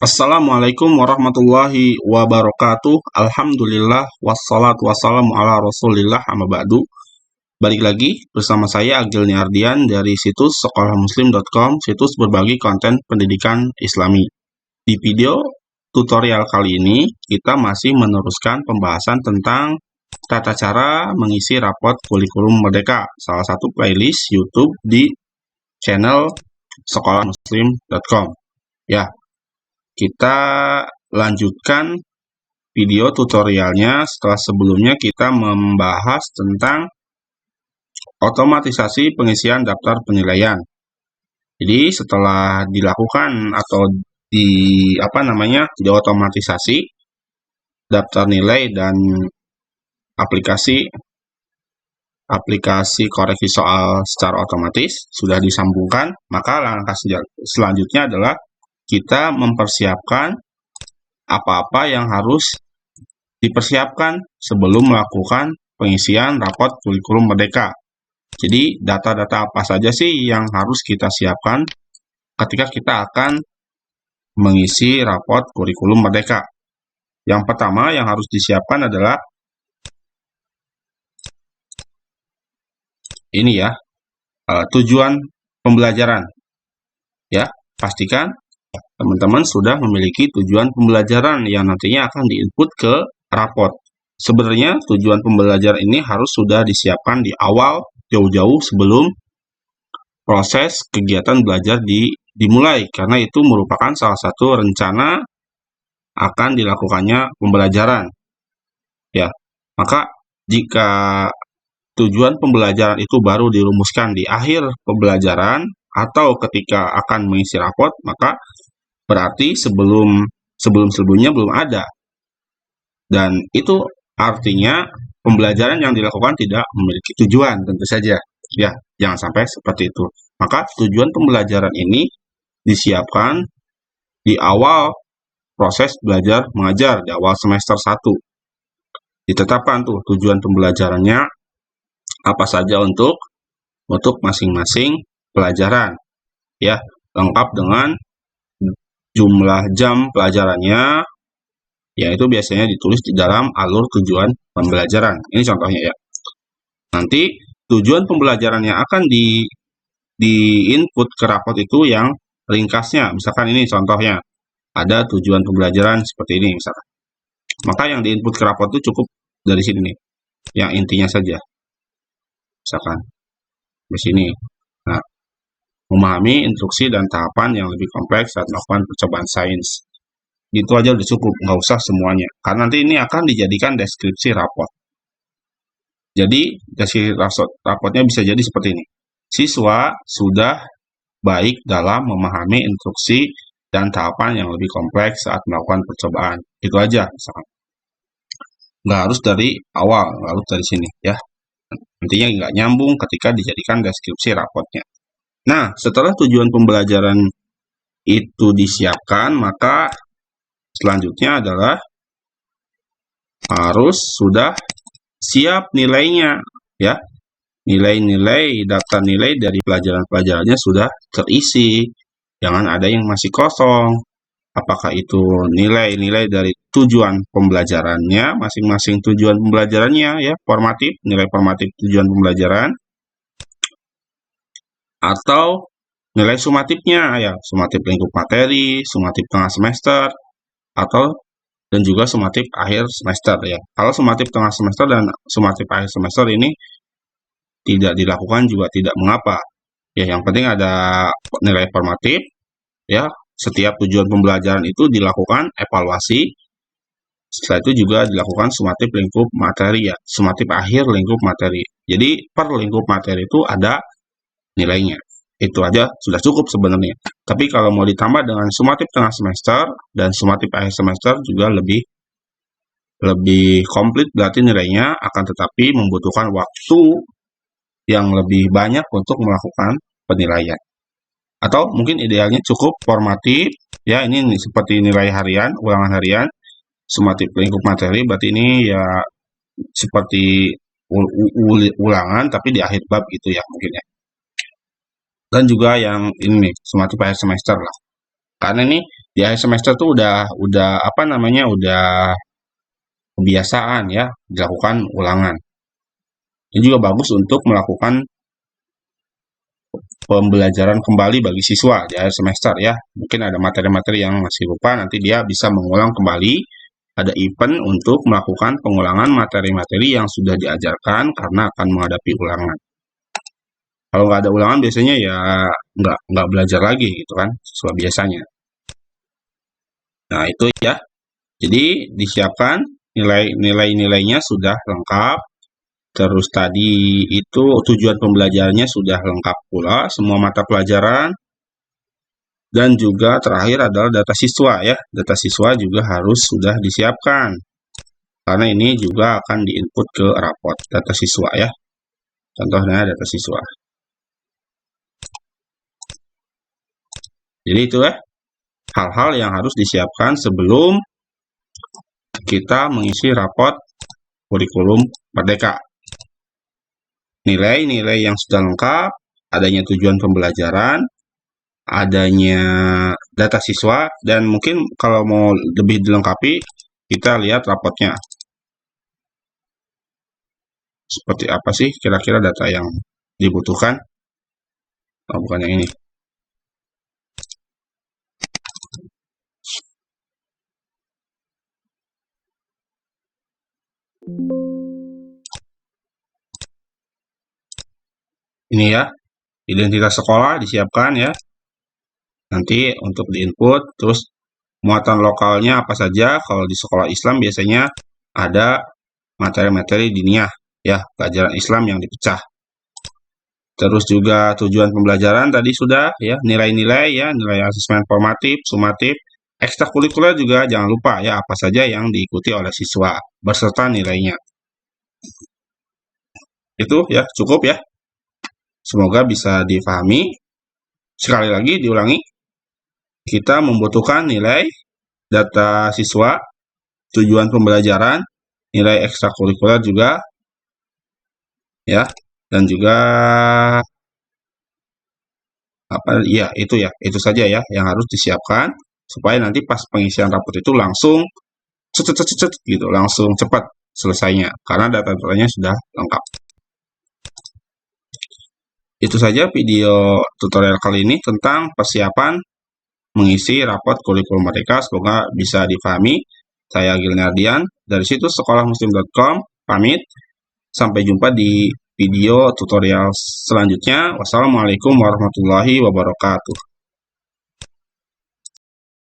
Assalamualaikum warahmatullahi wabarakatuh. Alhamdulillah wassalatu wassalamu ala Rasulillah amma ba'du. Balik lagi bersama saya Agil Niardian dari situs sekolahmuslim.com, situs berbagi konten pendidikan Islami. Di video tutorial kali ini kita masih meneruskan pembahasan tentang tata cara mengisi rapot kurikulum merdeka, salah satu playlist YouTube di channel sekolahmuslim.com. Ya, kita lanjutkan video tutorialnya setelah sebelumnya kita membahas tentang otomatisasi pengisian daftar penilaian. Jadi setelah dilakukan atau diotomatisasi daftar nilai dan aplikasi koreksi soal secara otomatis sudah disambungkan, maka langkah selanjutnya adalah kita mempersiapkan apa-apa yang harus dipersiapkan sebelum melakukan pengisian rapot kurikulum merdeka. Jadi data-data apa saja sih yang harus kita siapkan ketika kita akan mengisi rapot kurikulum merdeka? Yang pertama yang harus disiapkan adalah ini ya, tujuan pembelajaran. Ya, pastikan teman-teman sudah memiliki tujuan pembelajaran yang nantinya akan diinput ke rapot. Sebenarnya tujuan pembelajaran ini harus sudah disiapkan di awal, jauh-jauh sebelum proses kegiatan belajar dimulai, karena itu merupakan salah satu rencana akan dilakukannya pembelajaran. Ya, maka jika tujuan pembelajaran itu baru dirumuskan di akhir pembelajaran atau ketika akan mengisi rapot, maka berarti sebelumnya belum ada. Dan itu artinya pembelajaran yang dilakukan tidak memiliki tujuan, tentu saja. Ya, jangan sampai seperti itu. Maka tujuan pembelajaran ini disiapkan di awal proses belajar mengajar, di awal semester 1. Ditetapkan tuh tujuan pembelajarannya apa saja untuk masing-masing pelajaran. Ya, lengkap dengan jumlah jam pelajarannya, yaitu biasanya ditulis di dalam alur tujuan pembelajaran. Ini contohnya ya. Nanti tujuan pembelajaran yang akan di-input ke rapot itu yang ringkasnya. Misalkan ini contohnya, ada tujuan pembelajaran seperti ini misalkan. Maka yang di-input ke rapot itu cukup dari sini nih, yang intinya saja. Misalkan di sini. Nah, memahami instruksi dan tahapan yang lebih kompleks saat melakukan percobaan sains. Itu aja udah cukup, nggak usah semuanya. Karena nanti ini akan dijadikan deskripsi rapot. Jadi, deskripsi rapotnya bisa jadi seperti ini. Siswa sudah baik dalam memahami instruksi dan tahapan yang lebih kompleks saat melakukan percobaan. Itu aja, misalkan. Nggak harus dari awal, nggak harus dari sini, ya. Nantinya nggak nyambung ketika dijadikan deskripsi rapotnya. Nah, setelah tujuan pembelajaran itu disiapkan, maka selanjutnya adalah harus sudah siap nilainya, ya. Nilai-nilai, daftar nilai dari pelajaran-pelajarannya sudah terisi. Jangan ada yang masih kosong. Apakah itu nilai-nilai dari tujuan pembelajarannya, masing-masing tujuan pembelajarannya, ya, formatif, nilai formatif tujuan pembelajaran, atau nilai sumatifnya, ya, sumatif lingkup materi, sumatif tengah semester, atau dan juga sumatif akhir semester, ya. Kalau sumatif tengah semester dan sumatif akhir semester ini tidak dilakukan juga tidak mengapa. Ya, yang penting ada nilai formatif, ya. Setiap tujuan pembelajaran itu dilakukan evaluasi. Setelah itu juga dilakukan sumatif lingkup materi, ya. Sumatif akhir lingkup materi. Jadi per lingkup materi itu ada nilainya. Itu aja sudah cukup sebenarnya. Tapi kalau mau ditambah dengan sumatif tengah semester dan sumatif akhir semester juga lebih komplit berarti nilainya, akan tetapi membutuhkan waktu yang lebih banyak untuk melakukan penilaian. Atau mungkin idealnya cukup formatif, ya, ini seperti nilai harian, ulangan harian, sumatif lingkup materi, berarti ini ya seperti ulangan tapi di akhir bab gitu ya mungkin ya. Dan juga yang ini nih, sumatif akhir semester lah. Karena ini Di akhir semester tuh udah apa namanya, udah kebiasaan ya dilakukan ulangan. Ini juga bagus untuk melakukan pembelajaran kembali bagi siswa di akhir semester ya. Mungkin ada materi-materi yang masih lupa, nanti dia bisa mengulang kembali. Ada event untuk melakukan pengulangan materi-materi yang sudah diajarkan karena akan menghadapi ulangan. Kalau nggak ada ulangan biasanya ya nggak belajar lagi gitu kan, sesuai biasanya. Nah itu ya, jadi disiapkan nilainya sudah lengkap. Terus tadi itu tujuan pembelajarannya sudah lengkap pula, semua mata pelajaran. Dan juga terakhir adalah data siswa ya. Data siswa juga harus sudah disiapkan. Karena ini juga akan diinput ke rapot data siswa ya. Contohnya data siswa. Jadi itu ya hal-hal yang harus disiapkan sebelum kita mengisi rapot kurikulum Merdeka. Nilai-nilai yang sudah lengkap, adanya tujuan pembelajaran, adanya data siswa, dan mungkin kalau mau lebih dilengkapi, kita lihat rapotnya. Seperti apa sih kira-kira data yang dibutuhkan? Oh, bukan yang ini. Ini ya, identitas sekolah disiapkan ya. Nanti untuk diinput, terus muatan lokalnya apa saja. Kalau di sekolah Islam biasanya ada materi-materi diniyah ya, pelajaran Islam yang dipecah. Terus juga tujuan pembelajaran tadi sudah ya, nilai-nilai ya, nilai asesmen formatif, sumatif, ekstrakurikuler juga jangan lupa ya, apa saja yang diikuti oleh siswa beserta nilainya. Itu ya, cukup ya. Semoga bisa difahami. Sekali lagi diulangi, kita membutuhkan nilai, data siswa, tujuan pembelajaran, nilai ekstrakurikuler juga ya, dan juga apa ya, itu saja ya yang harus disiapkan supaya nanti pas pengisian rapot itu langsung cet gitu, langsung cepat selesainya karena data-datanya sudah lengkap. Itu saja video tutorial kali ini tentang persiapan mengisi rapot kurikulum Merdeka. Semoga bisa difahami. Saya Gilnardian dari situs sekolahmuslim.com. Pamit. Sampai jumpa di video tutorial selanjutnya. Wassalamualaikum warahmatullahi wabarakatuh.